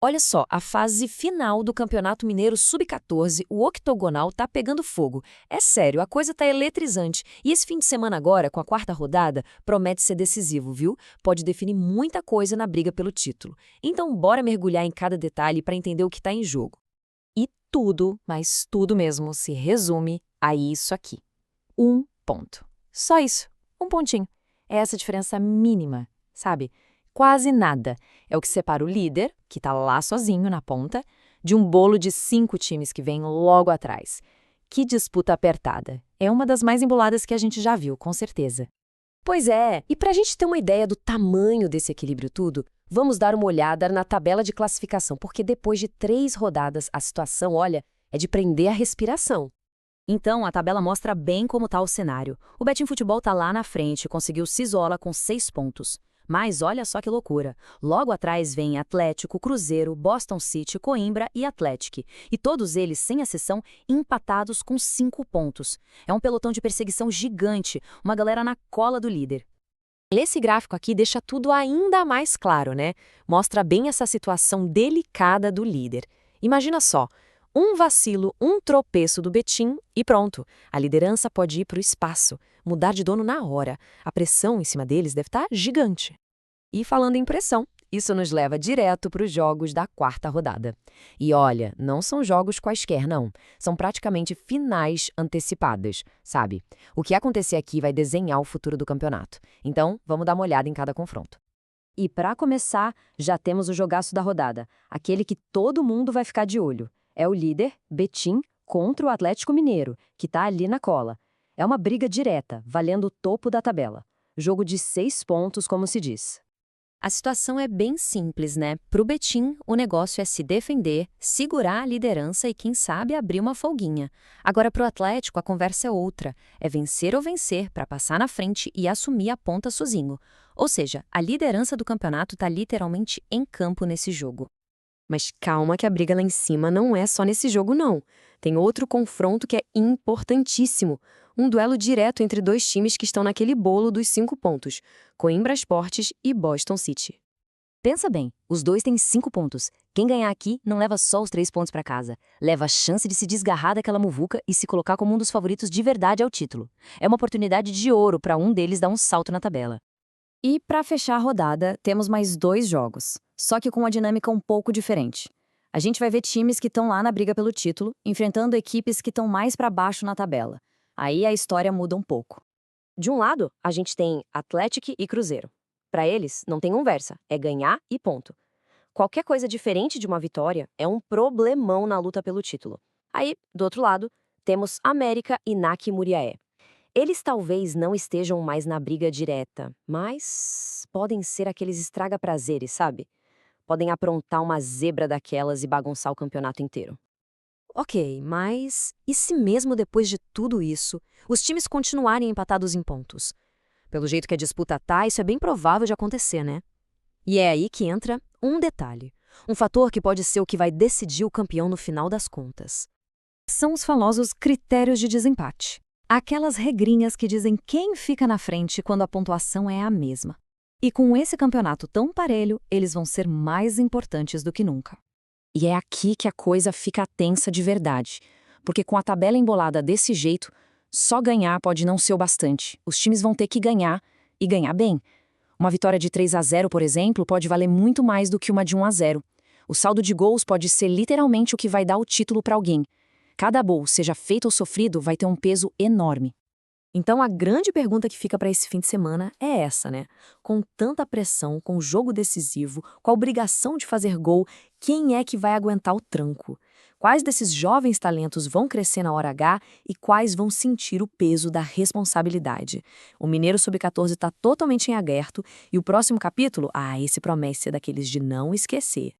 Olha só, a fase final do Campeonato Mineiro Sub-14, o octogonal tá pegando fogo. É sério, a coisa tá eletrizante. E esse fim de semana agora, com a quarta rodada, promete ser decisivo, viu? Pode definir muita coisa na briga pelo título. Então, bora mergulhar em cada detalhe para entender o que tá em jogo. E tudo, mas tudo mesmo, se resume a isso aqui. Um ponto. Só isso. Um pontinho. É essa diferença mínima, sabe? Quase nada. É o que separa o líder, que tá lá sozinho na ponta, de um bolo de 5 times que vem logo atrás. Que disputa apertada. É uma das mais emboladas que a gente já viu, com certeza. Pois é, e para a gente ter uma ideia do tamanho desse equilíbrio tudo, vamos dar uma olhada na tabela de classificação, porque depois de 3 rodadas, a situação, olha, é de prender a respiração. Então, a tabela mostra bem como está o cenário. O Betim Futebol está lá na frente, conseguiu se isola com 6 pontos. Mas olha só que loucura. Logo atrás vem Atlético, Cruzeiro, Boston City, Coimbra e Atlético. E todos eles, sem exceção, empatados com 5 pontos. É um pelotão de perseguição gigante, uma galera na cola do líder. Esse gráfico aqui deixa tudo ainda mais claro, né? Mostra bem essa situação delicada do líder. Imagina só. Um vacilo, um tropeço do Betim e pronto. A liderança pode ir para o espaço, mudar de dono na hora. A pressão em cima deles deve estar gigante. E falando em pressão, isso nos leva direto para os jogos da quarta rodada. E olha, não são jogos quaisquer, não. São praticamente finais antecipadas, sabe? O que acontecer aqui vai desenhar o futuro do campeonato. Então, vamos dar uma olhada em cada confronto. E para começar, já temos o jogaço da rodada, aquele que todo mundo vai ficar de olho. É o líder, Betim, contra o Atlético Mineiro, que está ali na cola. É uma briga direta, valendo o topo da tabela. Jogo de 6 pontos, como se diz. A situação é bem simples, né? Para o Betim, o negócio é se defender, segurar a liderança e, quem sabe, abrir uma folguinha. Agora, para o Atlético, a conversa é outra. É vencer ou vencer para passar na frente e assumir a ponta sozinho. Ou seja, a liderança do campeonato está literalmente em campo nesse jogo. Mas calma que a briga lá em cima não é só nesse jogo, não. Tem outro confronto que é importantíssimo. Um duelo direto entre 2 times que estão naquele bolo dos 5 pontos, Coimbra Esportes e Boston City. Pensa bem, os dois têm 5 pontos. Quem ganhar aqui não leva só os 3 pontos para casa. Leva a chance de se desgarrar daquela muvuca e se colocar como um dos favoritos de verdade ao título. É uma oportunidade de ouro para um deles dar um salto na tabela. E para fechar a rodada, temos mais 2 jogos, só que com uma dinâmica um pouco diferente. A gente vai ver times que estão lá na briga pelo título, enfrentando equipes que estão mais para baixo na tabela. Aí a história muda um pouco. De um lado, a gente tem Atlético e Cruzeiro. Para eles, não tem conversa, é ganhar e ponto. Qualquer coisa diferente de uma vitória é um problemão na luta pelo título. Aí, do outro lado, temos América e NAC Muriaé. Eles talvez não estejam mais na briga direta, mas podem ser aqueles estraga-prazeres, sabe? Podem aprontar uma zebra daquelas e bagunçar o campeonato inteiro. Ok, mas e se mesmo depois de tudo isso, os times continuarem empatados em pontos? Pelo jeito que a disputa tá, isso é bem provável de acontecer, né? E é aí que entra um detalhe, um fator que pode ser o que vai decidir o campeão no final das contas. São os famosos critérios de desempate. Aquelas regrinhas que dizem quem fica na frente quando a pontuação é a mesma. E com esse campeonato tão parelho, eles vão ser mais importantes do que nunca. E é aqui que a coisa fica tensa de verdade. Porque com a tabela embolada desse jeito, só ganhar pode não ser o bastante. Os times vão ter que ganhar, e ganhar bem. Uma vitória de 3-0, por exemplo, pode valer muito mais do que uma de 1-0. O saldo de gols pode ser literalmente o que vai dar o título para alguém. Cada gol, seja feito ou sofrido, vai ter um peso enorme. Então a grande pergunta que fica para esse fim de semana é essa, né? Com tanta pressão, com o jogo decisivo, com a obrigação de fazer gol, quem é que vai aguentar o tranco? Quais desses jovens talentos vão crescer na hora H e quais vão sentir o peso da responsabilidade? O Mineiro Sub-14 está totalmente em aberto e o próximo capítulo, esse promete ser daqueles de não esquecer.